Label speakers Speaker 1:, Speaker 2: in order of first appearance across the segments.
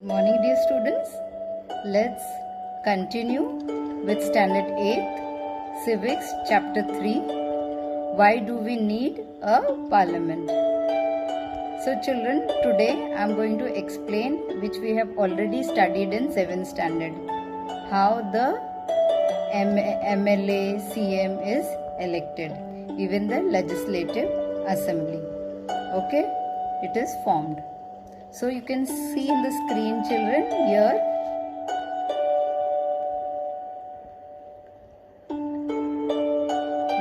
Speaker 1: Morning, dear students. Let's continue with Standard 8th Civics Chapter 3. Why do we need a parliament? So children, today I am going to explain, which we have already studied in 7th standard, how the MLA CM is elected, even the legislative assembly. Okay, it is formed. So you can see in the screen, children, here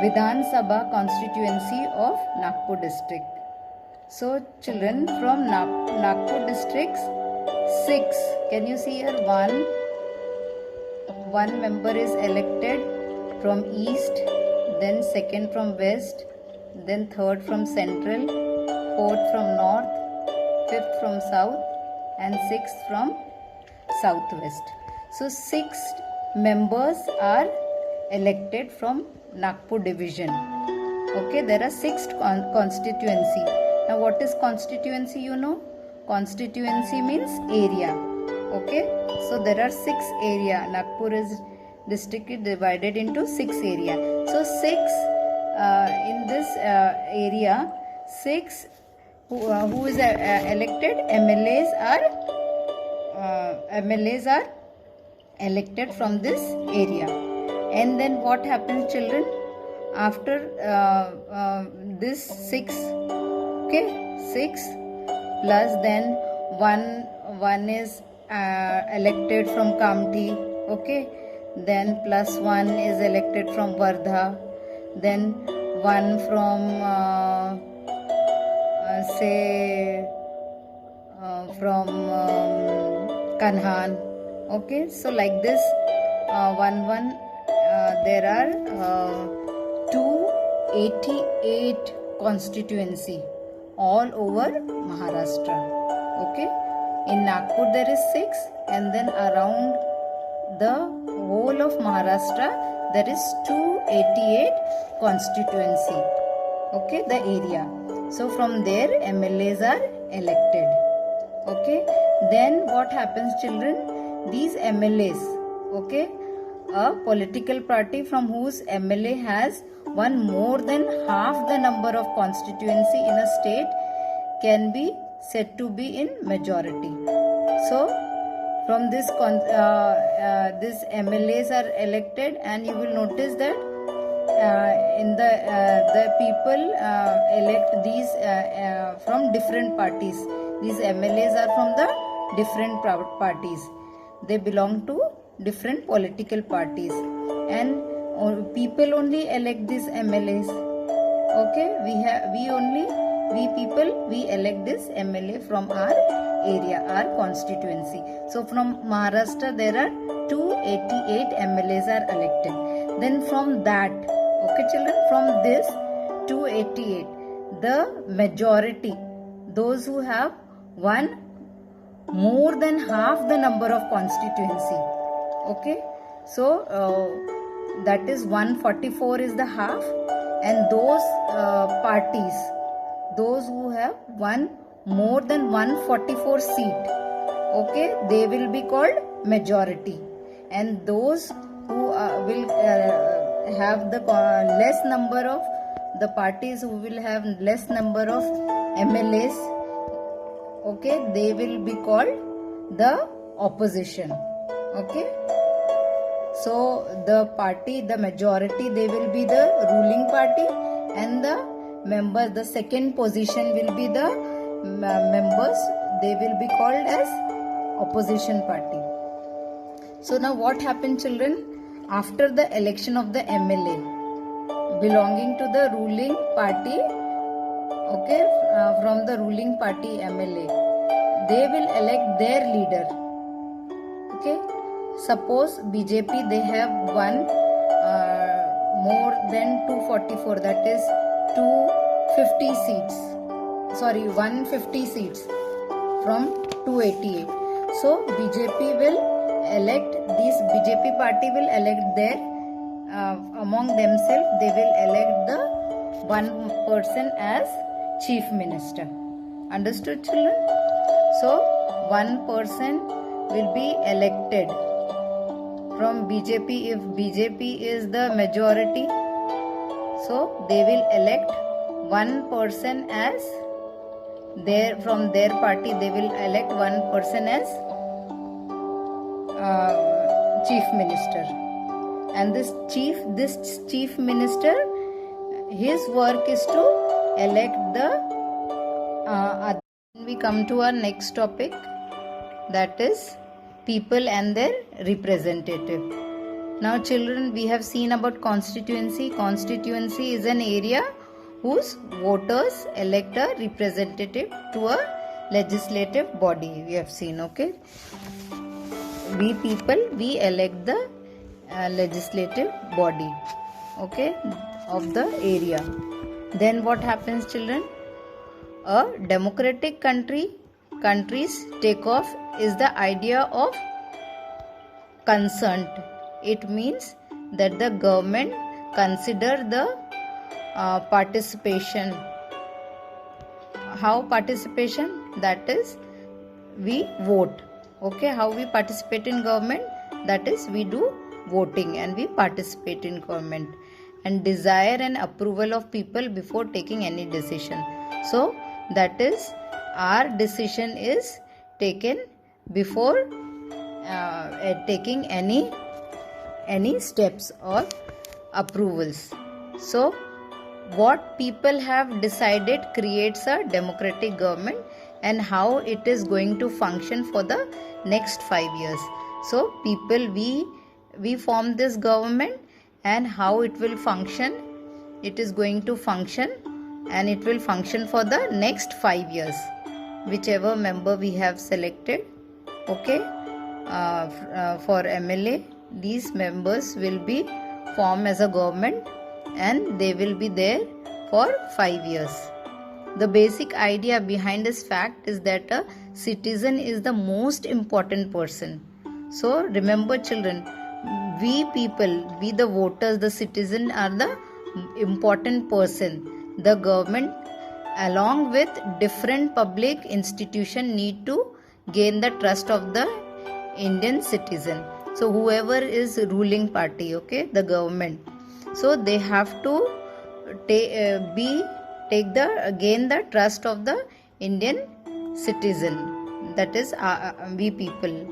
Speaker 1: Vidhan Sabha constituency of Nagpur district. So children, from Nagpur districts, 6. Can you see here? One member is elected from east, then second from west, then third from central, fourth from north, fifth from south, and sixth from southwest. So 6 members are elected from Nagpur division. Okay, there are 6 constituency. Now what is constituency? You know, constituency means area. Okay, so there are 6 area. Nagpur is district is divided into 6 area. So 6 in this area, 6 who is elected MLAs are elected from this area. And then what happens, children, after this 6, okay, 6 plus then one is elected from Kamti, okay, then plus 1 is elected from Wardha, then 1 from from Kanhan. Okay, so like this there are 288 constituency all over Maharashtra. Okay, in Nagpur there is 6, and then around the whole of Maharashtra there is 288 constituency. Okay, the area. So from there MLAs are elected. Okay, then what happens, children? These MLAs, okay, a political party from whose MLA has won more than half the number of constituency in a state can be said to be in majority. So from this these MLAs are elected, and you will notice that in the people elect these from different parties. These MLAs are from the different parties. They belong to different political parties, and people only elect these MLAs. Okay, we people elect this MLA from our area, our constituency. So from Maharashtra there are 288 MLAs are elected. Then from that, okay children, from this 288, the majority, those who have won more than half the number of constituency. Okay, so that is 144 is the half, and those parties, those who have won more than 144 seat, okay, they will be called majority, and those who will have the less number of the parties who will have less number of MLAs, okay, they will be called the opposition. Okay, so the party, the majority, they will be the ruling party, and the second position will be the members, they will be called as opposition party. So now what happened, children? After the election of the MLA belonging to the ruling party, okay, from the ruling party MLA, they will elect their leader. Okay, suppose BJP, they have won more than 244, that is 250 seats, 150 seats from 288. So BJP will elect, this BJP party will elect their among themselves, they will elect the one person as chief minister. Understood, children? So one person will be elected from BJP. If BJP is the majority, so they will elect one person as from their party. They will elect one person as chief minister, and this chief minister, his work is to elect the we come to our next topic, that is people and their representative. Now children, we have seen about constituency. Constituency is an area whose voters elect a representative to a legislative body. We have seen, okay. We people, we elect the legislative body, okay, of the area. Then what happens, children? A democratic country's takeoff is the idea of consent. It means that the government consider the participation. How participation? That is, we vote. Okay, how we participate in government? That is, we do voting and we participate in government, and desire and approval of people before taking any decision. So that is, our decision is taken before taking any steps or approvals. So what people have decided creates a democratic government, and how it is going to function for the next 5 years. So people, we form this government, and how it will function, it is going to function, and it will function for the next 5 years, whichever member we have selected, okay. For MLA, these members will be formed as a government, and they will be there for 5 years. The basic idea behind this fact is that a citizen is the most important person. So remember children, we people, we the voters, the citizen are the important person. The government along with different public institution need to gain the trust of the Indian citizen. So whoever is ruling party, okay, the government, so they have to gain the trust of the Indian citizen, that is we people,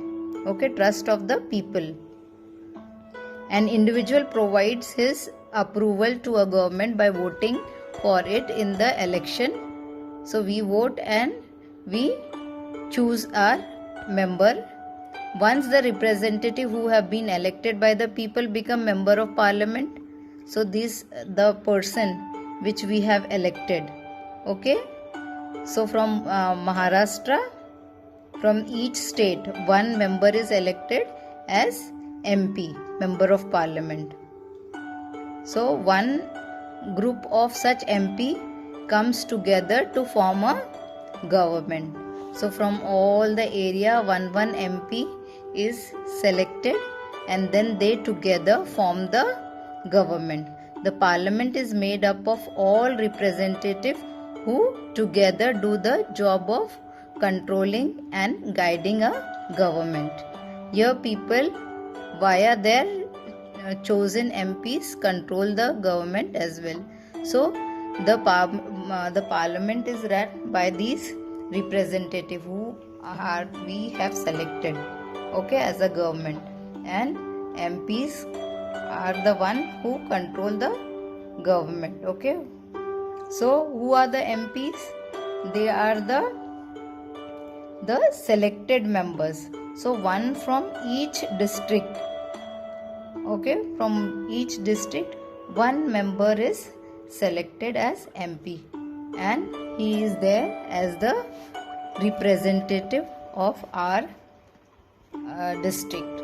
Speaker 1: okay, trust of the people. An individual provides his approval to a government by voting for it in the election. So we vote and we choose our member. Once the representative who have been elected by the people become member of parliament, so this the person which we have elected, okay. So from Maharashtra, from each state, one member is elected as MP, member of parliament. So one group of such MP comes together to form a government. So from all the area, one MP is selected, and then they together form the government. The parliament is made up of all representatives who together do the job of controlling and guiding a government. Here people, via their chosen MPs, control the government as well. So the parliament is run by these representatives who we have selected, okay, as a government, and MPs are the one who control the government, okay. So who are the MPs? They are the selected members. So one from each district, okay, from each district one member is selected as MP, and he is there as the representative of our district,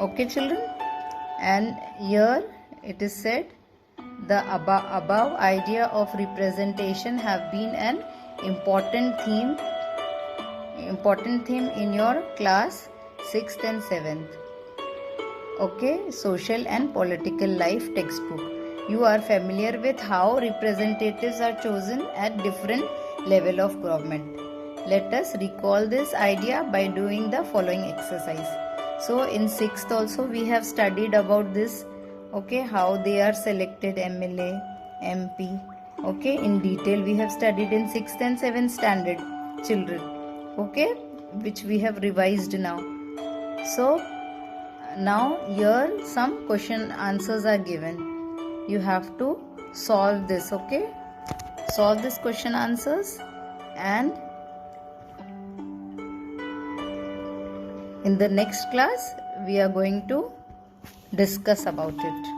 Speaker 1: okay children. And here it is said, the above idea of representation have been an important theme in your class 6th and 7th, okay, social and political life textbook. You are familiar with how representatives are chosen at different level of government. Let us recall this idea by doing the following exercise. So in 6th also we have studied about this, okay, how they are selected MLA, MP, okay, in detail we have studied in 6th and 7th standard children, okay, which we have revised now. So now here some question answers are given. You have to solve this, okay, solve this question answers, and in the next class we are going to discuss about it.